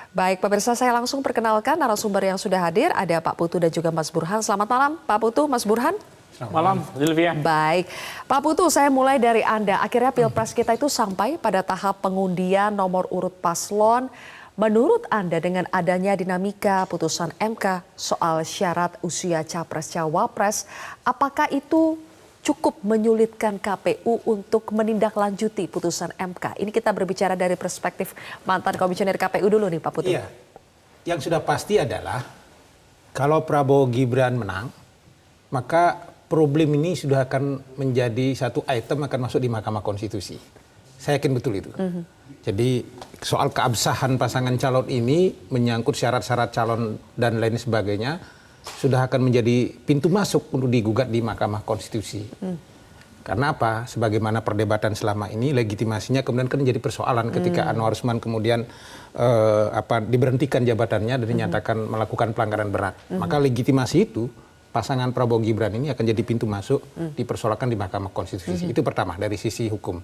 Baik, pemirsa, saya langsung perkenalkan narasumber yang sudah hadir. Ada Pak Putu dan juga Mas Burhan. Selamat malam, Pak Putu, Mas Burhan. Selamat malam, Zilvia. Baik, Pak Putu, saya mulai dari Anda. Akhirnya Pilpres kita itu sampai pada tahap pengundian nomor urut paslon. Menurut Anda dengan adanya dinamika putusan MK soal syarat usia Capres-Cawapres, apakah itu cukup menyulitkan KPU untuk menindaklanjuti putusan MK? Ini kita berbicara dari perspektif mantan komisioner KPU dulu nih, Pak Putu. Iya, yang sudah pasti adalah kalau Prabowo Gibran menang, maka problem ini sudah akan menjadi satu item akan masuk di Mahkamah Konstitusi. Saya yakin betul itu. Jadi soal keabsahan pasangan calon ini menyangkut syarat-syarat calon dan lain sebagainya sudah akan menjadi pintu masuk untuk digugat di Mahkamah Konstitusi. Karena apa? Sebagaimana perdebatan selama ini, legitimasinya kemudian kan menjadi persoalan ketika Anwar Usman kemudian diberhentikan jabatannya dan dinyatakan melakukan pelanggaran berat. Maka legitimasi itu pasangan Prabowo Gibran ini akan jadi pintu masuk dipersoalkan di Mahkamah Konstitusi. Itu pertama dari sisi hukum.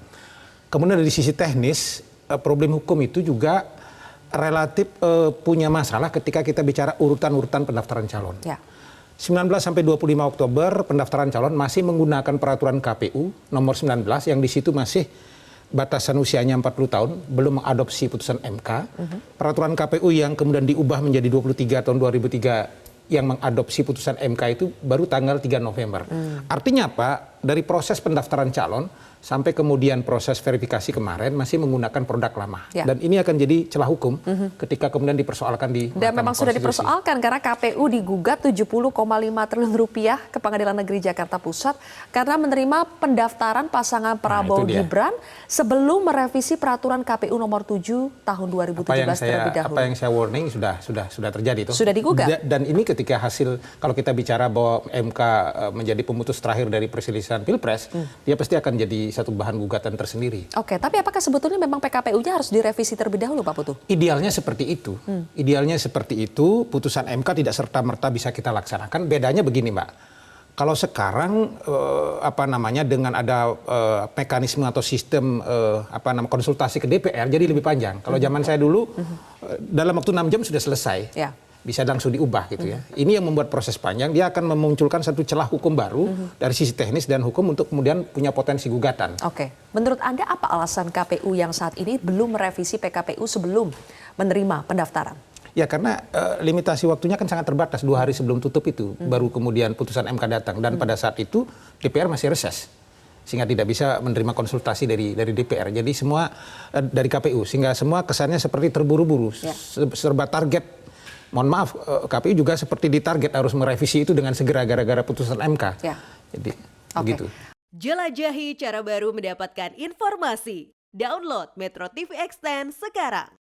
Kemudian dari sisi teknis, problem hukum itu juga relatif punya masalah ketika kita bicara urutan-urutan pendaftaran calon. Ya. 19 sampai 25 Oktober pendaftaran calon masih menggunakan peraturan KPU nomor 19 yang di situ masih batasan usianya 40 tahun, belum mengadopsi putusan MK. Peraturan KPU yang kemudian diubah menjadi 23 tahun 2003 yang mengadopsi putusan MK itu baru tanggal 3 November. Artinya apa? Dari proses pendaftaran calon sampai kemudian proses verifikasi kemarin masih menggunakan produk lama. Ya. Dan ini akan jadi celah hukum ketika kemudian dipersoalkan di Mahkamah Konstitusi. Dan memang sudah dipersoalkan karena KPU digugat 70,5 triliun rupiah ke Pengadilan Negeri Jakarta Pusat karena menerima pendaftaran pasangan Prabowo Gibran sebelum merevisi peraturan KPU nomor 7 tahun 2017 terlebih dahulu. Apa yang saya warning sudah terjadi itu. Sudah digugat. Dan ini ketika hasil, kalau kita bicara bahwa MK menjadi pemutus terakhir dari perselisihan Pilpres, dia pasti akan jadi satu bahan gugatan tersendiri. Oke, tapi apakah sebetulnya memang PKPU-nya harus direvisi terlebih dahulu, Pak Putu? Idealnya seperti itu. Idealnya seperti itu, putusan MK tidak serta-merta bisa kita laksanakan. Bedanya begini, Mbak. Kalau sekarang dengan ada mekanisme atau sistem konsultasi ke DPR jadi lebih panjang. Kalau zaman saya dulu dalam waktu 6 jam sudah selesai. Ya. Bisa langsung diubah gitu ya. Ini yang membuat proses panjang, dia akan memunculkan satu celah hukum baru dari sisi teknis dan hukum untuk kemudian punya potensi gugatan. Oke, menurut Anda apa alasan KPU yang saat ini belum merevisi PKPU sebelum menerima pendaftaran? Ya karena limitasi waktunya kan sangat terbatas, 2 hari sebelum tutup itu baru kemudian putusan MK datang dan pada saat itu DPR masih reses. Sehingga tidak bisa menerima konsultasi dari DPR. Jadi semua dari KPU, sehingga semua kesannya seperti terburu-buru, serba target. Mohon maaf, KPU juga seperti ditarget harus merevisi itu dengan segera gara-gara putusan MK. Ya. Jadi begitu. Jelajahi cara baru mendapatkan informasi. Download Metro TV Extend sekarang.